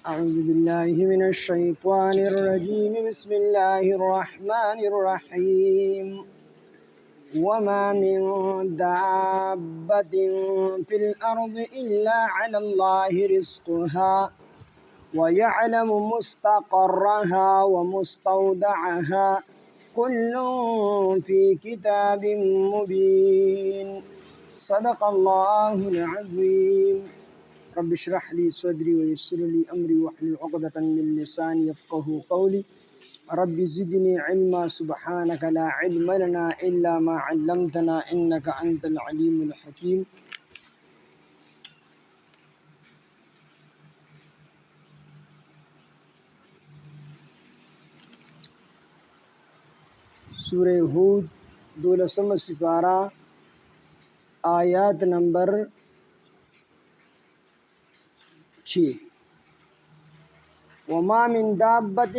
أعوذ بالله من الشيطان الرجيم بسم الله الرحمن الرحيم وما من دابة في الأرض إلا على الله رزقها ويعلم مستقرها ومستودعها كل في كتاب مبين صدق الله العظيم رب اشرح لي صدري ويسر لي أمري واحلل عقدة من لساني يفقه قولي رب زدني علما سبحانك لا علم لنا إلا ما علمتنا إنك أنت العليم الحكيم سورہ ہود 12 سپارہ آیات نمبر 6 وما من دابة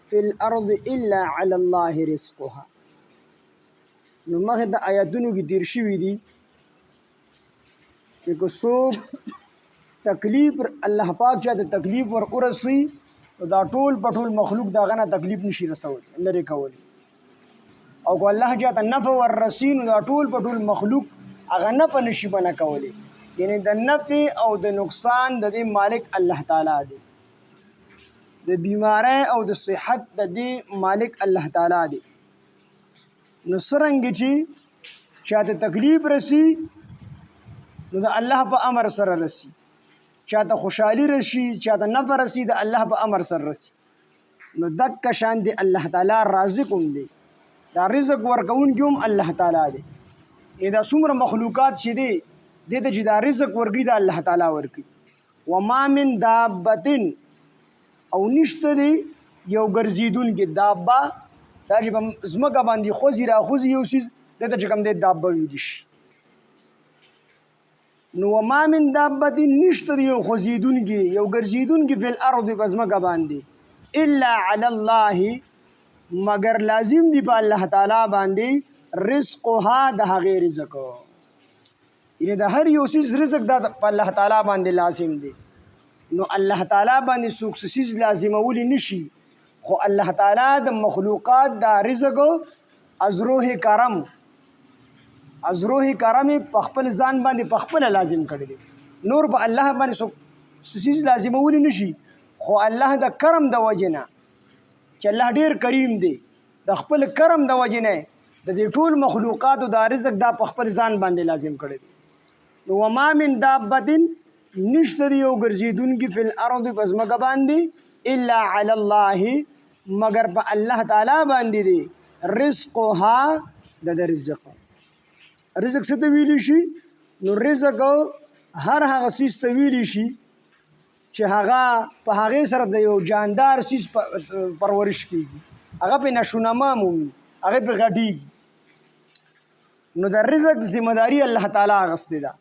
في الأرض إلا على الله رزقها نو مخه د آیاتونو کې تیر شوي دي چې کو څوک تکلیف الله پاک چاته تکلیف ور ورسي دا ټول پټول مخلوق دا غنه تکلیف نشي رسول لري کول او کو الله چاته نفع ور رسي نو دا ټول پټول مخلوق هغه نفع نشي بنا کولی یعنی د نفع او د نقصان د دې مالک الله تعالی دی د بیماری او د صحت د دې مالک الله تعالی دی نو څرنګه چې چاته تکلیف رسی نو د الله په امر سره رسی چاته خوشحالي رسی چاته نفع رسی د الله په امر سره رسی نو دک شان دی الله تعالی رازق هم دی دا رزق ورکوونکی هم الله تعالی دی دا څومره مخلوقات چې دی دې ته چې دا رزق ورګي د الله تعالی ورګي وما من دابة او نشته دی یو ګرځیدونکي دابه دا چې په ځمکه باندې خوځي راخوځي یو څیز دې ته چې کوم دی دابه ویلی شي نو وما من دابة نشته دی یو خوځیدونکي یو ګرځیدونکي فی الارض په ځمکه باندې الا علی الله مگر لازم دی په الله تعالی باندې رزقها د هغې رزق یعنی د هر یو څیز رزق دا په الله تعالی باندې لازم دی نو الله تعالی باندې څوک څه څیز لازمولی نشي خو الله تعالی د مخلوقات دا رزق از روح کرم په خپل ځان باندې په خپل لازم کړی دی نور په الله باندې څوک څه څیز لازمولی نشي خو الله د کرم د وجې نه چې الله ډیر کریم دی د خپل کرم د وجې نه د دې ټول مخلوقاتو دا رزق دا په خپل ځان باندې لازم کړی دی نو وما من دابة نشته دی یو ګرځیدونکي فی الارض په ځمکه باندې الا علی الله مگر په الله تعالی باندې دی رزقها د رزق څه ته ویلی شي نو رزق هر هغه څیز ته ویلی شي چې هغه په هغې سره د یو جاندار څیز پرورش کیږي هغه پې نشونما مومي هغه پې غټیږي نو د رزق ذمہ داری الله تعالی اخیستې ده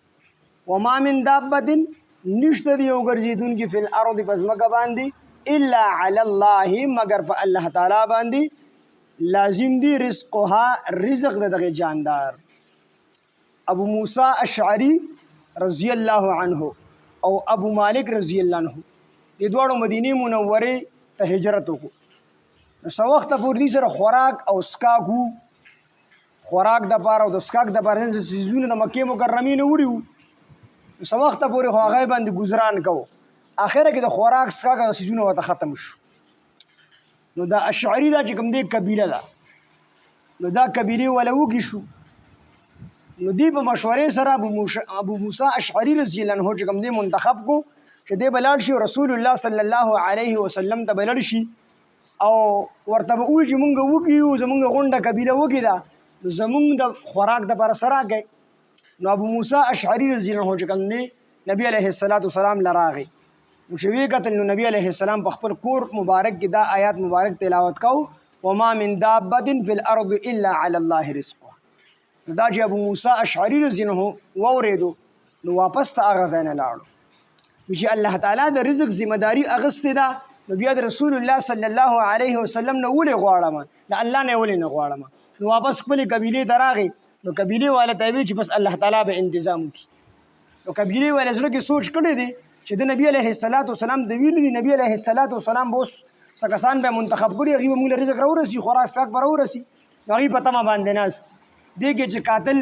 وما من دابة نشته دی یو ګرځېدونکي فی الارض په ځمکه باندې الا علی الله مگر په الله تعالی باندې لازم دی رزقها رزق د دغه جاندار ابو موسی اشعری رضی الله عنه او ابو مالک رضی الله عنه دې دواړو مدینه منوره ته هجرت وکړو نو څه وخته پورې دې سره خوراک او اسکاک وو خوراک د پاره او د اسکاک د پاره څیزونه د مکې مکرمې نه وړي وو څه وخته پورې خو هغه باندې ګزاران کوو اخره کې د خوراک اسکاک څیزونه ورته ختم شو نو دا اشعری دا چې کوم دی قبیله ده نو دا قبیلې وله وږي شو نو دی په مشورې سره ابو موسی اشعری رضی الله عنه چې کوم دی منتخب کو چې دی به لاړ شي رسول الله صلی الله علیه وسلم ته به لاړ شي او ورته به ووایي چې مونږ وږي یو زمونږ غونډه قبیله وږې ده نو زمونږ د خوراک دپاره څه راکئ نو ابو موسی اشعری رضی الله عنه چې کوم دی نبی علیه السلام له راغی نو چې ویې کتل نو نبی علیه السلام په خپل کور مبارک کې دا آیات مبارک تلاوت کو وما من دابة فی الارض الا علی الله رزقها دا چې ابو موسی اشعری رضی الله عنه واورېدو نو واپس ته هغه ځای نه لاړو چې الله تعالی د رزق ذمہ داری اخیستې ده نو بیا د رسول الله صلی الله علیه وسلم نه ولې غواړم د الله نه ولې نه غواړم نو واپس خپلې قبیلې ته راغی نو قبیلې والا ته ویل چې بس الله تعالی به انتظام وکړي نو قبیلې والا زړه کې سوچ کړی دی چې د نبی علیه السلام د ویلي دي نبی علیه السلام به اوس څه کسان به منتخب کړي هغوی به موږ له رزق راورسي خوراک څښاک به راورسي نو هغوی په تمه باندې ناست دې کې چې قاتل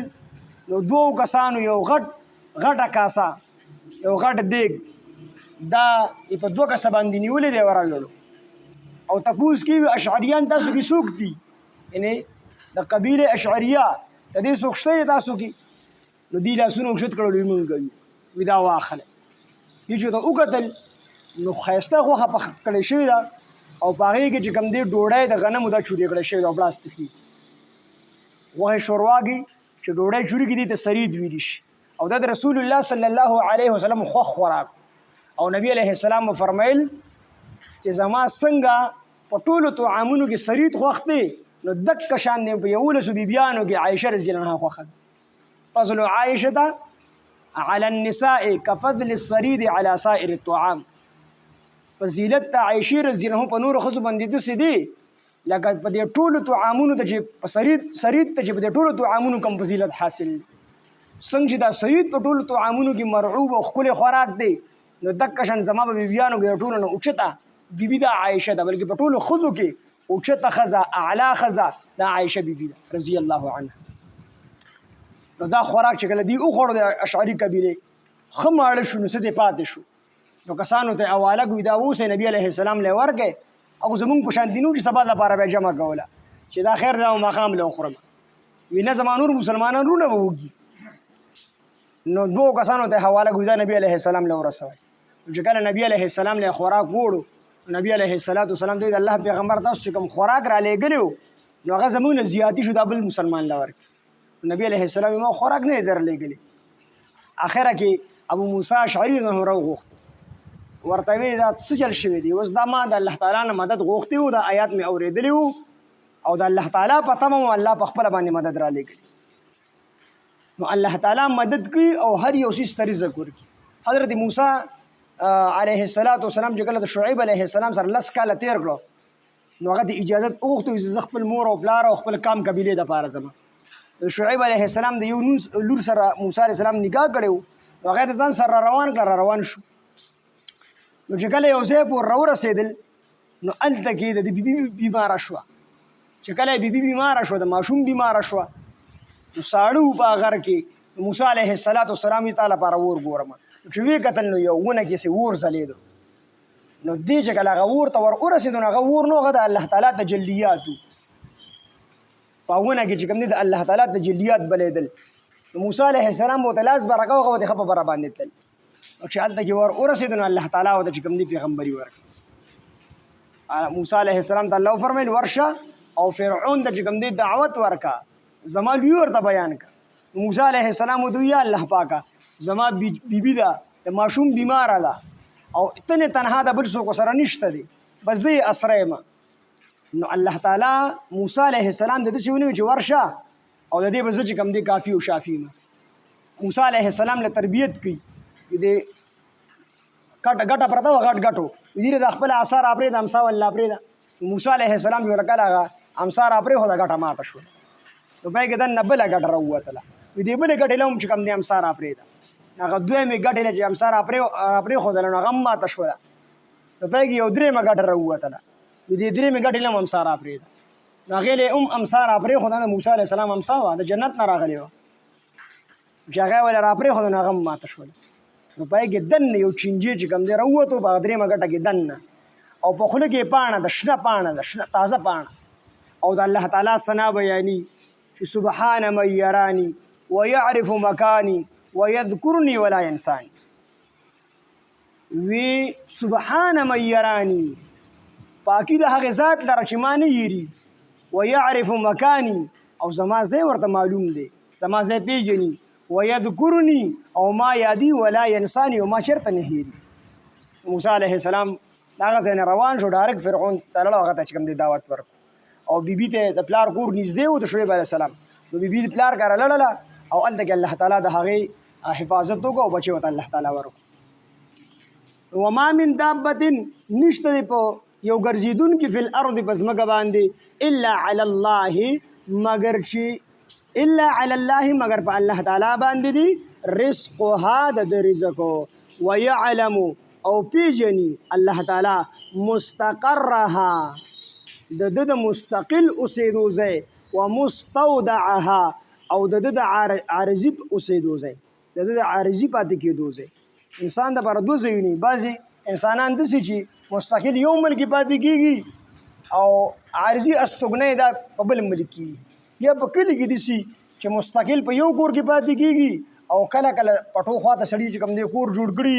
نو دوو کسانو یو غټه کاسه یو غټ دیګ دا یې په 2 کسه باندې نیولې دی ورغلو او تپوس کې اشعریان تاسو کې څوک دي یعنې د قبیلې اشعریه د دې څوک شته تاسو کې نو دوی لاسونه اوچت کړل وایي موږ کوي وي دا واخله دې چې ته وکتل نو ښایسته غوښه پخه کړې شوې ده او په هغې کې چې کوم دی ډوډۍ د غنمو دا چورې کړی شوې ده او پلاستیکي غوښې شوروا کې چې ډوډۍ چورې کې دې ته سرید ویلی شي او دا د رسول الله صلی الله علیه وسلم خوښ خوراک او نبی علیه السلام فرمایل چې زما څنګه په ټولو طعامونو کې سرید خوښ دی نو دک شان دی په 11 بیبیانو کې عایشه رضی الله عنها خوښه ده فضل عایشه على النساء كفضل السرید على سائر الطعام فضیلت د عایشې رضی الله عنها په نورو ښځو باندې داسې دی لکه په دې ټولو طعامونو ته چې په سرید ته چې په دې ټولو طعامونو کوم فضیلت حاصل دی څنګه چې دا سرید په ټولو طعامونو کې مرعوب او ښکلی خوراک دی نو دقه شان زما په بیبیانو کې د ټولو نه اوچته بیبي د عایشه ده بلکې په ټولو ښځو کې اوچته ښځه اعلی ښځه د عایشه بیبي ده رضی الله عنها نو دا خوراک چې کله دی وخوړو د اشعري قبیلې ښه ماړه شو نو څه دی پاتې شو نو کسانو ته حواله کوي دا اوس نبی علیه السلام له ورکې او زمونږ په شان دي نو چې سبا لپاره به جمع کوله چې دا خیر دا مقام له وخورم وي نه زما نور مسلمانان رونه به وږي نو 2 کسانو ته حواله کوي دا نبی علیه السلام له ورسوي چې کله نبی علیه السلام له خوراک وړو نبی علیه السلام دوی د الله پیغمبر تاسو چې کوم خوراک را لېږلی نو هغه زمونږ نه زیاتي شو دا بل مسلمان له ورکړي نبی علیه السلام ما خوراک نه در لېږلی اخره کې ابو موسی اشعري رضی الله عنه ورته وی دا څه چل شوی دی اوس دا ما د الله تعالی نه مدد غوښتي وو دا آیات مې اورېدلی وو او د الله تعالی په تمه مو الله په خپله باندې مدد را لېږلي نو الله تعالی مدد کوي او هر یو څیز ته رزق ورکړي حضرت موسی علیه السلام چې کله د شعیب علیه السلام سره 10 کاله تېر کړو نو هغه د اجازت وغوښتو چې زه خپل مور او پلار او خپل کام قبیلې دپاره ځم د شعیب علیه السلام د یو لور سره موسی علیه السلام نکاح کړی و نو هغه د ځان سره روان کړه را روان شو نو چې کله یو ځای پورې راورسېدل نو هلته کې د بیبي بیماره شوه چې کله بیبي بیماره شوه د ماشوم بیماره شوه نو ساړه وو په غر کې موسی علیه السلام یې تا لپاره اور ګورم چې ویې کتل نو یو ونه کې سې اور ځلېدو نو دې چې کله هغه اور ته ور ورسېدو نو هغه اور نو هغه د الله تعالی تجلیات وو په ونه کې چې کوم دی د الله تعالی تجلیات بلېدل نو موسی علیه السلام به ورته لاس برکه هغه به د ښه په بره باندې تلل چې هلته کې ور ورسېدو نو الله تعالی ورته چې کوم دی پیغمبري ورکړه موسی علیه السلام ته الله وفرمیل ورشه او فرعون ته چې کوم دی دعوت ورکړه زما لوی ورته بیان کړه موسی علیه السلام ورته وویل یا الله پاکه زما بیبي ده د ماشوم بیماره ده او ته تنها ده بل څوک سره نشته دی بس زه یې اسره یم نو الله تعالی موسی علیه السلام د داسې ونیو چې ورشه او د دې به زه چې کوم دی کافي او شافي یم موسی علیه السلام له تربیت کوي دې ګټه پرته وه غټو دې د خپل عصا راپرېږده امسا والله پرېږده موسی علیه السلام یې ورته کله هغه امسا راپرېښوده ګټه ماته شوه نو بیا کې دننه بله ګټه راووتله دې بلې ګټې له هم چې کوم دی امسا راپرېږده هغه دویمې ګټې له چې امسا راپرېښودله نو هغه هم ماته شوله نو بیا کې یو درېیمه ګټه راووتله دې درېیمې ګټې له هم امسا راپرېږده نو هغې له هم امسا راپرېښوده د موسی علیه السلام امسا وه د جنت نه راغلې وه چې هغه یې ولې راپرېښوده نو هغه هم ماته شوله نو پای کې دننه یو چینجی چې کوم دی راووتو په درېیمه ګټه کې دننه او په خوله کې پاڼه ده شنه پاڼه ده شنه تازه پاڼه او د الله تعالی ثنا بیاني چې سبحان من یرانی ویعرف مکانی ویذکرنی ولا ینسانی وی سبحان من یرانی پاکی د هغې ذات لره چې ما نه یېري ویعرف مکانی او زما ځای ورته معلوم دی زما ځای پیژني ویذکرنی او ما یادی ولا ینسانی او ما چېرته نه هېري موسی علیه السلام د هغه ځای نه روان شو ډایرکټ فرعون ته لاړ هغه ته چې کوم دی دعوت ورکړو او بیبي ته د پلار کور نږدې و د شعیب علیه السلام نو بیبي د پلار کره لړله او هلته کې الله تعالی د هغې حفاظت وکړو او بچی ورته الله تعالی ورکړو وما من دابة نشته دی په یو ګرځېدونکي فی الارض په ځمکه باندې الا علی الله مگر چې الا علی الله مگر په الله تعالی باندې دی رزقها د رزقو ويعلم او پیجني الله تعالی مستقرها د مستقل اوسېدو ځای ومستودعها او د عارضي اوسېدو ځای د عارضي پاتې کېدو ځای انسان د پر دوه ځایونه بعضې انسانان داسې چې مستقل یو ملک پاتې کېږي او عارضي استوګنۍ دا په بل ملک کېږي یا په کلي کې داسې چې مستقل په یو کور کې پاتې کېږي او کله کله پټو خواته سړي چې کوم دی کور جوړ کړي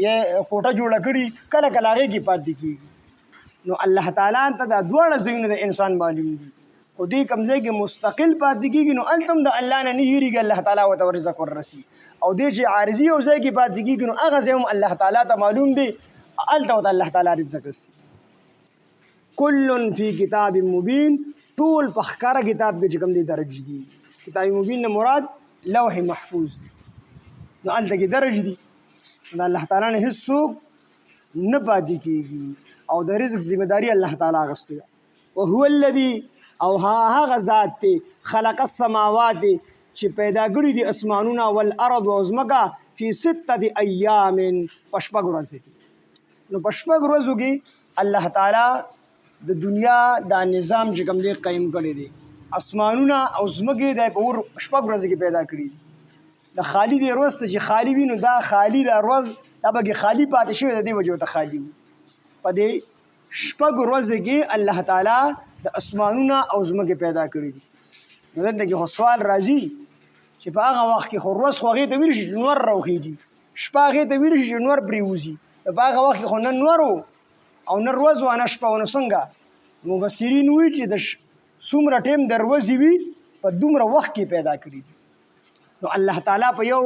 یا کوټه جوړه کړي کله کله هغې کې پاتې کېږي نو الله تعالی ته دا دواړه ځایونه د انسان معلوم دي خو دې کوم ځای کې مستقل پاتې کېږي نو هلته هم د الله نه نه هېرېږي الله تعالی ورته رزق وررسي او دې چې عارضي یو ځای کې پاتې کېږي نو هغه ځای هم الله تعالی ته معلوم دی هلته ورته الله تعالی رزق رسي کل فی کتاب مبین ټول په ښکاره کتاب کې چې کوم دی درج دي کتاب مبین نه مراد لوح محفوظ دی نو هلته کې درج دي د الله تعالی نه هېڅ څوک نه پاتې کېږي او د رزق ذمہ داری الله تعالی اخیستې ده وهو الذي او هغه ذات دی خلق السماوات چې پیدا کړي دي اسمانونه والارض او ځمکه فی 6 ایام په شپږ ورځو کې نو په شپږ ورځو کې الله تعالی د دنیا دا نظام چې کوم دی قایم کړی دی اسمانونه او ځمکې د په شپږ ورځو کې پیدا کړي دي د خالی دی ورځ ته چې خالی وي نو دا خالی دا ورځ دا به خالی پاتې شوی د دې وجې ورته خالی وي په دې شپږ ورځو کې الله تعالی د اسمانونه او ځمکې پیدا کړي دي نو دلته کې خو سوال راځي چې په هغه وخت کې خو ورځ خو هغې ته ویل شي چې نور راوخېږي شپه هغې ته ویل شي چې نور پرېوځي په هغه وخت کې خو نه نور او نه ورځ وه نه شپه و نو څنګه مفسرین وایي چې د څومره ټیم د ورځې وي په دومره وخت کې پیدا کړي دي نو الله تعالی په یو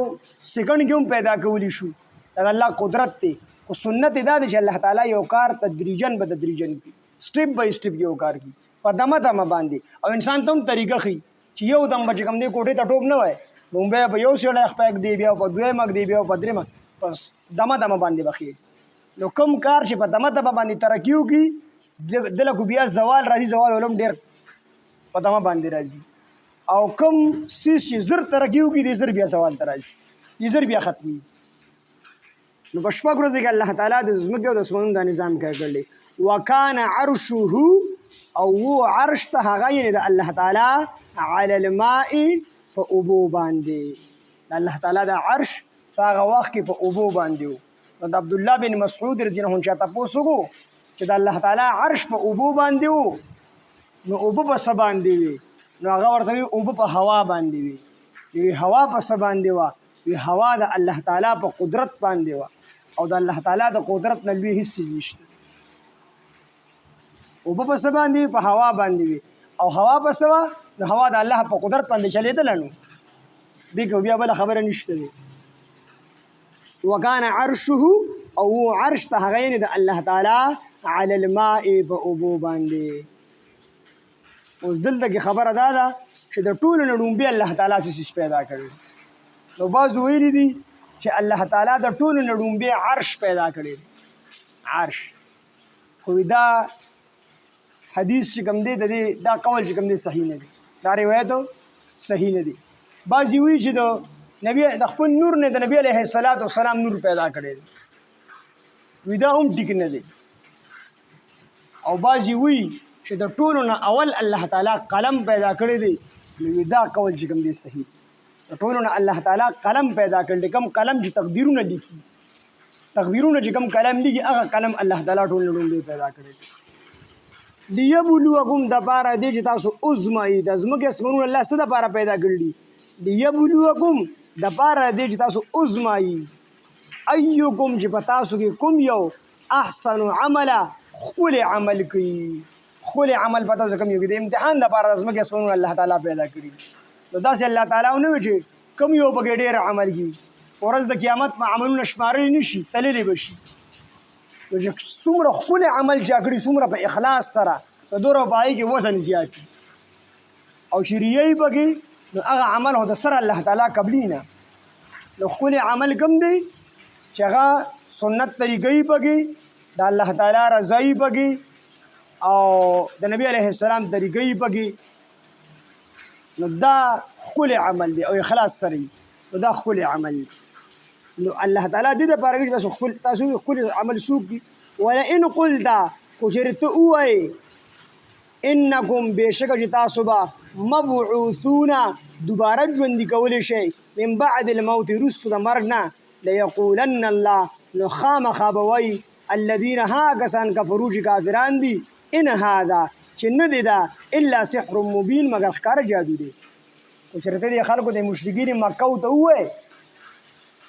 سیکنډ کې هم پیدا کولی شو دا الله قدرت دی خو سنت دا دی چې الله تعالی یو کار تدریجن به تدریجن کوي سټیپ بای سټیپ یو کار کوي په دمه دمه باندې او انسان ته هم طریقه ښیي چې یو دم به چې کوم دی کوټې ته ټوپ نه وای نو بیا په یو سیړی خپاک دی بیا په دویم دی بیا په درېمه بس دمه دمه باندې به ښیي نو کوم کار چې په دمه دمه باندې ترقي وکړي دله کو بیا زوال راځي زوال علم ډېر په دمه باندې راځي او کوم څیز چې زر ترقي وکړي دی زر بیا زوال ته راځي دی زر بیا ختمي نو په شپږ ورځې کې الله تعالی د ځمکې او د اسمانونو دا نظام کړی وکانه عرشه او و عرش ته هغه یعنې د الله تعالی علی الماء په اوبو باندې د الله تعالی د عرش په هغه وخت کې په اوبو باندې و نو د عبدالله بن مسعود رضی الله عنه چا تپوس وکړو چې د الله تعالی عرش په اوبو باندې و نو اوبه په څه باندې وي نو هغه ورته وي اوبه په هوا باندې وي وی هوا په څه باندې وه وی هوا د الله تعالی په قدرت باندې وه او د الله تعالی د قدرت نه لوی هېڅ څیز نشته اوبه په څه باندې په هوا باندې وي او هوا په څه وه نو هوا د الله په قدرت باندې چلېدله نو دې کې بیا بله خبره نشته دی وکانه عرشه او عرش ته هغه یعنې د الله تعالی علی الماء په اوبو باندې اوس دلته کې خبره دا ده چې د ټولو نه ډومبې الله تعالی څه څیز پیدا کړی نو بعضو ویلي دي چې الله تعالی د ټولو نه ډومبې عرش پیدا کړی عرش خو دا حدیث چې کوم دی دا قول چې کوم دی صحیح نه دی دا روایت صحیح نه دی بعضې وایي چې د خپل نور نه د نبي علیه السلام نور پیدا کړی دی وی دا هم ټیک نه دی او بعضې وایي چې د ټولو نه اول الله تعالی قلم پیدا کړی دی نو دا قول چې کوم دی صحیح د ټولو نه الله تعالی قلم پیدا کړی دی کوم قلم چې تقدیرونه لیکي تقدیرونه چې کوم قلم لیکي هغه قلم الله تعالی ټول نه ډومبې پیدا کړی دی لیبلوکم دپاره دی چې تاسو ازمایي د ځمکې اسمانونه الله څه دپاره پیدا کړي دي لیبلوکم دپاره دی چې تاسو ازمایي ایکم چې په تاسو کې کوم یو احسن عمله ښکلی عمل کوي ښکلی عمل په تاسو کوم یو کې د امتحان دپاره د ځمکې اسمانونه الله تعالی پیدا کړي نو داسې الله تعالی ونه وي چې کوم یو پکې ډېر عمل کوي ورځ د قیامت په عملونه شمارلی نه شي تللی به شي نو چې څومره ښکلی عمل چا کړي څومره په اخلاص سره په دومره په هغې کې وزن زیات وي او چې ریه یې پکې نو هغه عمل خو د سره الله تعالی قبلي نه نو ښکلی عمل کوم دی چې هغه سنت طریقه یې پکې د الله تعالی رضا یې پکې او د نبی علیه السلام طریقه یې پکې نو دا ښکلی عمل دی او اخلاص سره نو دا ښکلی عمل دی نو الله تعالی دې دپاره کوي چې تاسو خپل عمل سوق دي. ولئن قلت کو چېرې ته ووایې انکم بېشکه چې تاسو به مبعوثون دوباره ژوندي کولی شئ من بعد الموت وروستو د مرګ نه لیقولن الله نو خامخا به وایي الذین هغه کسان کفرو چې کافران دي ان هذا چې نه دی دا الا سحر مبین مگر ښکاره جادو دی. خو چېرې ته دې خلکو د مشرکین مکه ته ووایې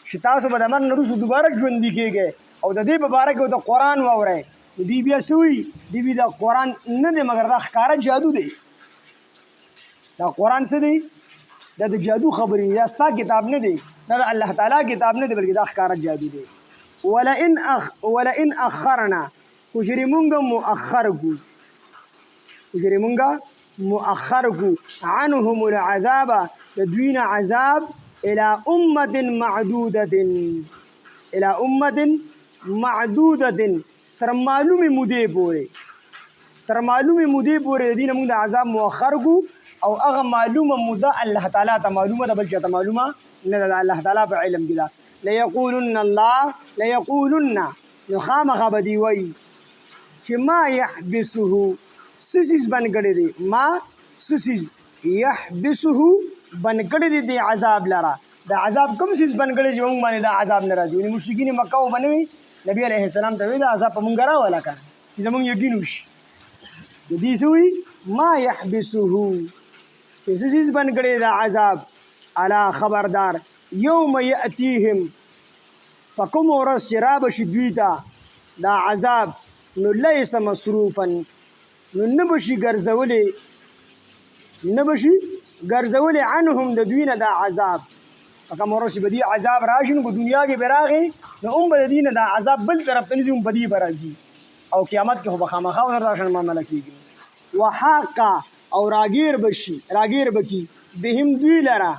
چې تاسو به د مرګ نه وروسته دوباره ژوندي کېږئ او د دې په باره کې ورته قرآن واورئ نو دوی بیا څه وایي دوی وایي دا قرآن نه دی مګر دا ښکاره جادو دی. دا قرآن څه دی دا د جادو خبرې دي دا ستا کتاب نه دی دا د الله تعالی کتاب نه دی بلکې دا ښکاره جادو دی. ولئن اخرنا کو چېرې مونږ مؤخر کړو عنهم العذاب د دوی نه عذاب الى امة معدودة تر معلومې مودې پورې د دې نه مونږ د عذاب مؤخر کړو او هغه معلومه موده الله تعالی ته معلومه ده بل چا ته معلومه نه ده د الله تعالی په علم کې ده. لیقولن نو خامخا به دوی وایي چې ما یحبسه څه څیز بند کړی دی ما څه څیز یحبسه بند کړی دی د عذاب لره د عذاب کوم څیز بند کړی چې موږ باندې دا عذاب نه راځي. یعنې مشرکین مکه وبه نه وي نبي علیه السلام ته وایي دا عذاب په موږ راوله که چې زموږ یقین وشي. د دې څه وایي ما یحبسه چې څه څیز بند کړی دا عذاب الا خبردار یوم یأتیهم په کومه ورځ چې رابشي دوی ته دا عذاب نو لیس مصروفا نو نه بشي ګرځولې عنهم د دوی نه دا عذاب په کومه ورځ چې به دې عذاب راشي نو په دنیا کې به راغی نو هم به د دې نه دا عذاب بل طرف ته نه ځي هم په دې به راځي او قیامت کې خو به خامخا ورته راشن معامله کېږي. وحاق او راګیر بکي بهم دوی لره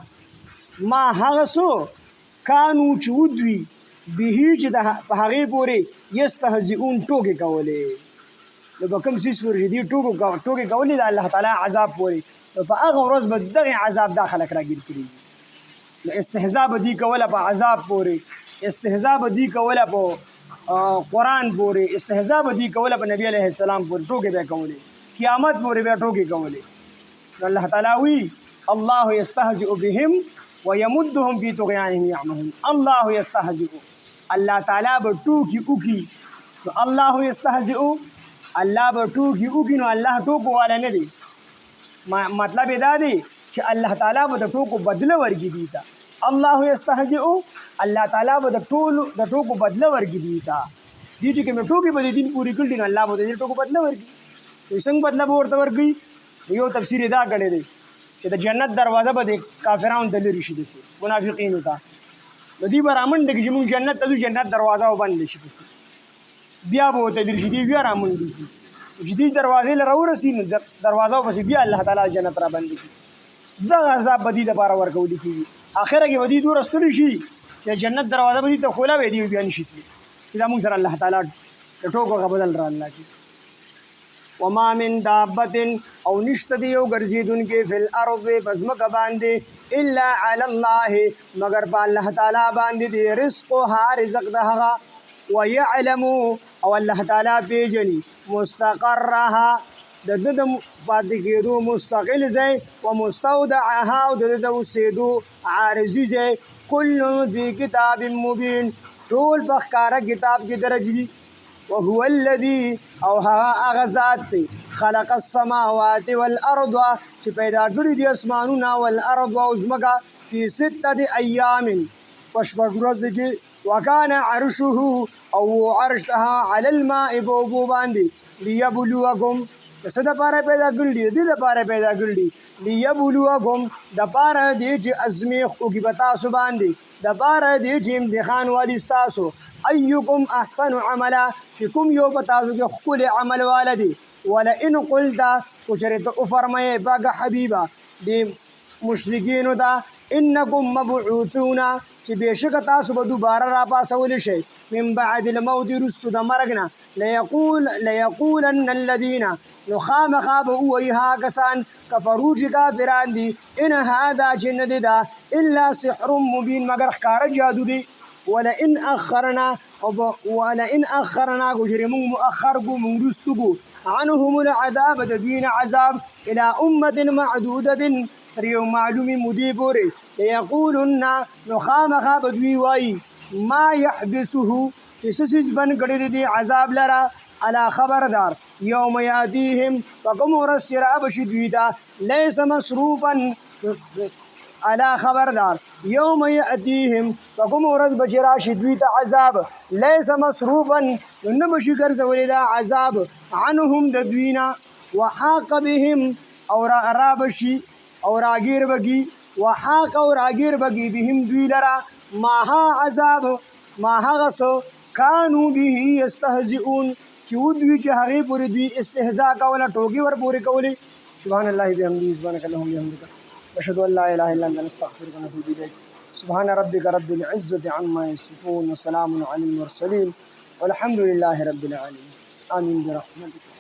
ما هغه څه کانو چې ودوي به چې په هغې پورې یستهزئون ټوکې کولې نو به کوم څیز پورې چې دې ټوکې کولې د الله تعالی عذاب پورې نو په هغه ورځ به دغې عذاب دا خلک راګیر کړي نو استهزا به دوی کوله په عذاب پورې استهزا به دوی کوله په قرآن پورې استهزا به دوی کوله په نبي علیه السلام پورې ټوکې به کولې قیامت پورې به ټوکې کولې نو الله تعالی وی الله یستهزئ بهم ويمدهم في طغيانهم يعمهون. الله يستهزئ الله تعالی به ټوکې وکړي نو الله یستهزئ الله به ټوکې وکړي نو الله ټوکو والا نه دی. مطلب یې دا دی چې الله تعالی به د ټوکو بدله ورکړي دوی ته. الله یستهزئ الله تعالی به د ټوکو بدله ورکړي دوی ته. دوی چې کومې ټوکې به د دین پورې کړي نو الله به د دې ټوکو بدله ورکړي. څنګه بدله به ورته ورکړي یو تفسیر یې دا کړی دی چې د جنت دروازه به د کافرانو ته لرې شي داسې منافقینو ته نو دوی به رامنډه کړي چې موږ جنت ته ځو جنت دروازه به بنده شي پسې بیا به ورته لرې شي دوی بیا رامنډه کړي چې دوی دروازې له راورسي نو دروازه پسې بیا الله تعالی جنت را بنده کړي. دغه عذاب به دوی دپاره ورکولی کېږي. اخره کې به دوی دومره ستړي شي چې جنت دروازه به دوی ته خوله وي دوی بیا نه شي تللی چې دا موږ سره الله تعالی د ټوکو هغه بدل را الله کړي. وما من دابة او نشته دی یو ګرځېدونکې فی الارض په ځمکه باندې الا علی الله مگر په الله تعالی باندې دی رزقها رزق د هغه ویعلم او الله تعالی پیژني مستقرها د ده د پاتې کېدو مستقل ځای و مستودعها او د ده د اوسېدو عارضي ځای کل فی کتاب مبین ټول په ښکاره کتاب کې درج دي. وهو الذي او هغه ذات دی خلق السماوات والارض چې پیدا کړي دي اسمانونه والارض او ځمکه فی 6 ایام په شپږ ورځې کې وکانه عرشه او عرش ته علی الماء په اوبو باندې لیبلوکم څه دپاره پیدا کړي دي دې دپاره پیدا کړي دي لیبلوکم دپاره دی چې ازمیخ وکړي په تاسو باندې دپاره دی چې امتحان والي ستاسو ایکم احسن عملا چې کوم یو په تاسو کې ښکلی عمل والا دی. ولئن قلت کو چېرې ته وفرمایې پاکه حبیبه د مشرکینو ته انکم مبعوثون چې بېشکه تاسو به دوباره راپاسولی شئ من بعد الموت وروستو د مرګ نه لیقولن الذین نو خامخا به ووایي هغه کسان کفرو چې کافران دي ان هذا چې نه دی دا الا سحر مبین مګر ښکاره جادو دی. ولئن أخرنا گوشرمون مؤخر گو منگرستو گو عنهم العذاب ددوین عذاب إلى أمة معدودة ريو معلوم مدي بوري ليقولن نخامخا بدوي واي ما يحبسه تسسج بن قرد دي عذاب لرا على خبردار يوم يأتيهم فقم ورسر أبشدويتا ليس مصروفا على خبردار يوم يأتيهم فقم ورد بجراش دويتا عذاب ليس مصروفا نبشي قرز ولدا عذاب عنهم ددوينا وحاق بهم أو رابشي أو راگیر بگی وحاق أو راگیر بگی بهم دوی لرا ماها عذاب ماها غسو كانوا به يستهزئون چې ودوی چې هغې پورې دوی استهزاء کوله ټوکې ور پورې کولې. سبحان الله بحمده سبحانك اللهم وبحمدك أشهد أن لا إله إلا أنت نستغفرك ونتوب إليك. سبحان ربك رب العزة عما يصفون وسلام على المرسلين والحمد لله رب العالمين. آمين برحمتك.